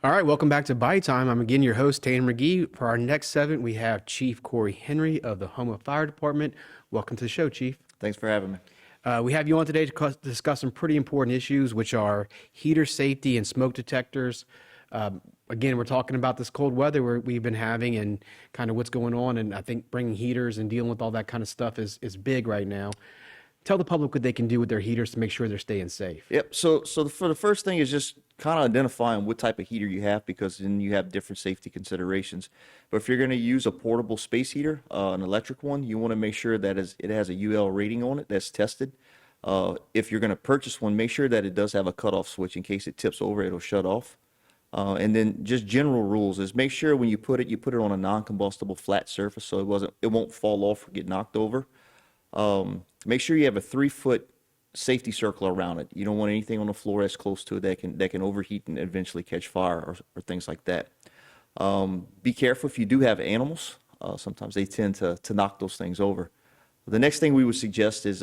All right, welcome back to Bayou Time. I'm again your host, Taylor McGee. For our next segment, we have Chief Corey Henry of the Houma Fire Department. Welcome to the show, Chief. Thanks for having me. We have you on today to discuss some pretty important issues, which are heater safety and smoke detectors. Again, we're talking about this cold weather we've been having and kind of what's going on. And I think bringing heaters and dealing with all that kind of stuff is big right now. Tell the public what they can do with their heaters to make sure they're staying safe. Yep. So for the first thing is just kind of identifying what type of heater you have, because then you have different safety considerations. But if you're going to use a portable space heater, an electric one, you want to make sure that it has a UL rating on it that's tested. If you're going to purchase one, make sure that it does have a cutoff switch in case it tips over, it'll shut off. And then just general rules is make sure when you put it on a non-combustible flat surface so it won't fall off or get knocked over. Make sure you have a 3-foot safety circle around it. You don't want anything on the floor that's close to it that can overheat and eventually catch fire or things like that. Be careful if you do have animals. Sometimes they tend to knock those things over. The next thing we would suggest is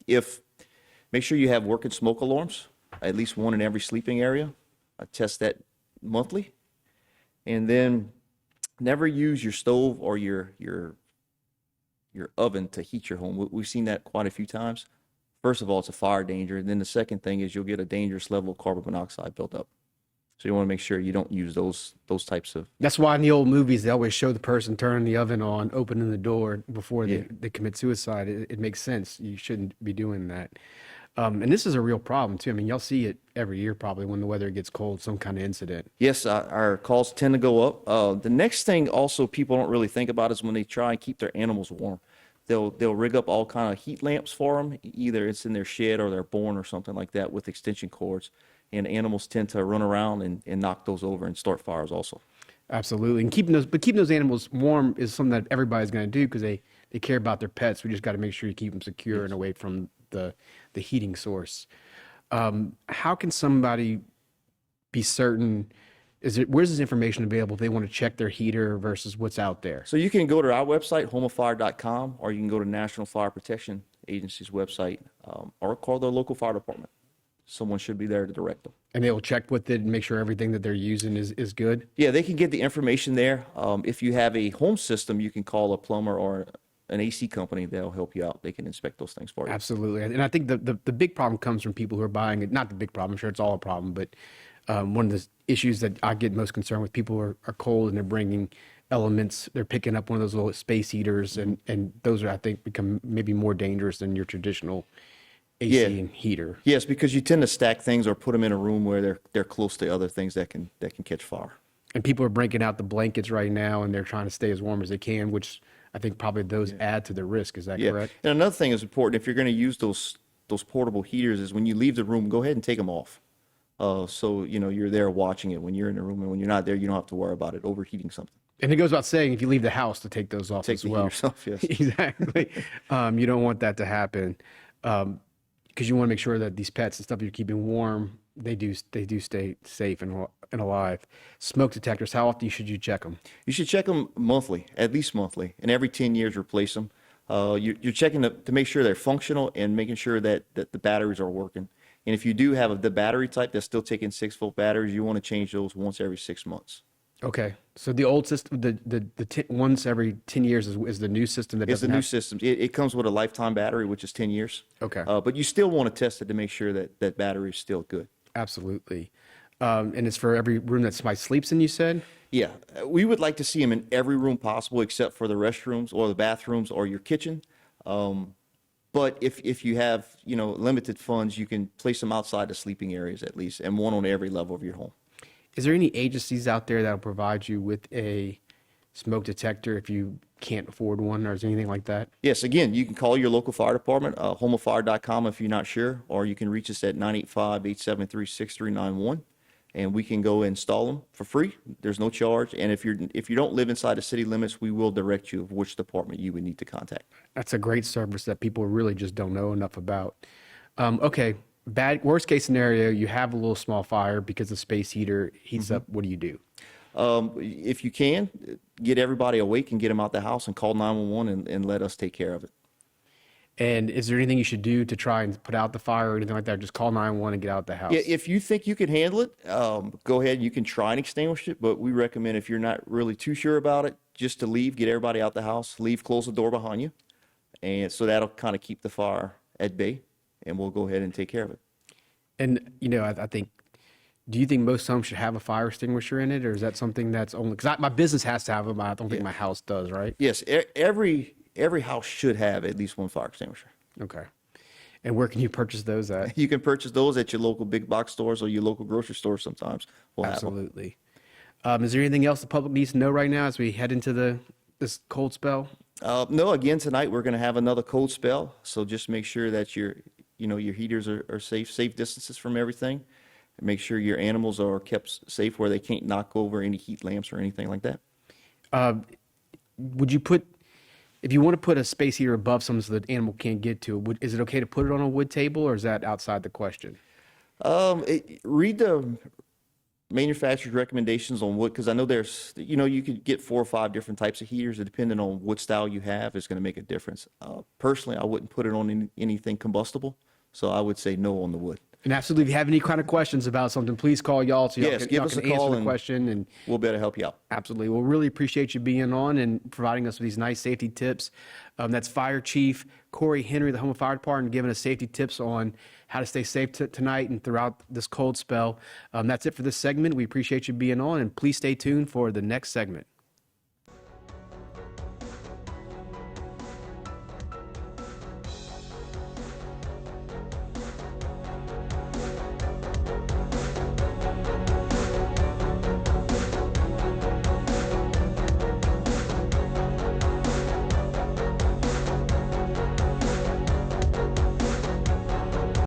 make sure you have working smoke alarms, at least one in every sleeping area. Test that monthly. And then never use your stove or your oven to heat your home. We've seen that quite a few times. First of all, it's a fire danger. And then the second thing is you'll get a dangerous level of carbon monoxide built up. So you want to make sure you don't use those types of. That's why in the old movies, they always show the person turning the oven on, opening the door before they commit suicide. It makes sense. You shouldn't be doing that. And this is a real problem, too. I mean, y'all see it every year probably when the weather gets cold, some kind of incident. Yes, our calls tend to go up. The next thing also people don't really think about is when they try and keep their animals warm. They'll rig up all kind of heat lamps for them. Either it's in their shed or their barn or something like that with extension cords. And animals tend to run around and knock those over and start fires also. Absolutely. And keeping those animals warm is something that everybody's going to do because they care about their pets. We just got to make sure you keep them secure and away from the heating source. How can somebody be certain? Where's this information available if they want to check their heater versus what's out there? So you can go to our website, houmafire.com, or you can go to National Fire Protection Agency's website, or call their local fire department. Someone should be there to direct them. And they will check with it and make sure everything that they're using is good? Yeah, they can get the information there. If you have a home system, you can call a plumber or an AC company. They'll help you out. They can inspect those things for you. Absolutely. And I think the big problem comes from people who are buying it. Not the big problem. I'm sure it's all a problem, but one of the issues that I get most concerned with, people are cold and they're bringing elements. They're picking up one of those little space heaters, and those are, I think, become maybe more dangerous than your traditional AC and heater. Yes, because you tend to stack things or put them in a room where they're close to other things that can catch fire. And people are breaking out the blankets right now, and they're trying to stay as warm as they can, which I think probably those add to the risk. Is that correct? And another thing is important, if you're going to use those portable heaters, is when you leave the room, go ahead and take them off. So you're there watching it when you're in the room, and when you're not there, you don't have to worry about it overheating something. And it goes without saying, if you leave the house, to take those off as well. Yourself, yes. Exactly. You don't want that to happen, because you want to make sure that these pets and stuff you're keeping warm, they do stay safe and alive. Smoke detectors, how often should you check them? You should check them monthly, at least monthly, and every 10 years replace them. You're checking to make sure they're functional and making sure that the batteries are working. And if you do have the battery type that's still taking 6-volt batteries, you want to change those once every 6 months. Okay, so the old system, the once every 10 years is the new system that It's doesn't the new have. system. It comes with a lifetime battery, which is 10 years. Okay. But you still want to test it to make sure that battery is still good. Absolutely. And it's for every room that somebody sleeps in, you said? Yeah, we would like to see them in every room possible except for the restrooms or the bathrooms or your kitchen. But if you have limited funds, you can place them outside the sleeping areas at least, and one on every level of your home. Is there any agencies out there that will provide you with a smoke detector if you can't afford one, or is there anything like that? Yes, again, you can call your local fire department, houmafire.com if you're not sure, or you can reach us at 985-873-6391, and we can go install them for free. There's no charge, and if you don't live inside the city limits, we will direct you of which department you would need to contact. That's a great service that people really just don't know enough about. Okay, worst case scenario, you have a little small fire because the space heater heats up. What do you do? If you can, get everybody awake and get them out the house and call 911 and let us take care of it. And is there anything you should do to try and put out the fire or anything like that? Just call 911 and get out the house. Yeah, if you think you can handle it, go ahead. You can try and extinguish it, but we recommend if you're not really too sure about it, just to leave, get everybody out the house, leave, close the door behind you, and so that'll kind of keep the fire at bay, and we'll go ahead and take care of it. And, I think, do you think most homes should have a fire extinguisher in it, or is that something that's only, because my business has to have them, but I don't think my house does, right? Yes, every house should have at least one fire extinguisher. Okay. And where can you purchase those at? You can purchase those at your local big box stores or your local grocery stores sometimes. We'll have them. Absolutely. Is there anything else the public needs to know right now as we head into this cold spell? No, again, tonight we're going to have another cold spell, so just make sure that your heaters are safe distances from everything. And make sure your animals are kept safe where they can't knock over any heat lamps or anything like that. Would you if you want to put a space heater above something so the animal can't get to it, is it okay to put it on a wood table, or is that outside the question? Read the manufacturer's recommendations on wood, because I know there's, you could get 4 or 5 different types of heaters, and depending on what style you have, it's going to make a difference. Personally, I wouldn't put it on anything combustible, so I would say no on the wood. And absolutely, if you have any kind of questions about something, please call y'all so y'all Yes, can, give y'all us can a call answer the and question. And we'll be able to help you out. absolutely, we'll really appreciate you being on and providing us with these nice safety tips. That's Fire Chief Corey Henry, the Houma Fire Department, giving us safety tips on how to stay safe tonight and throughout this cold spell. That's it for this segment. We appreciate you being on, and please stay tuned for the next segment.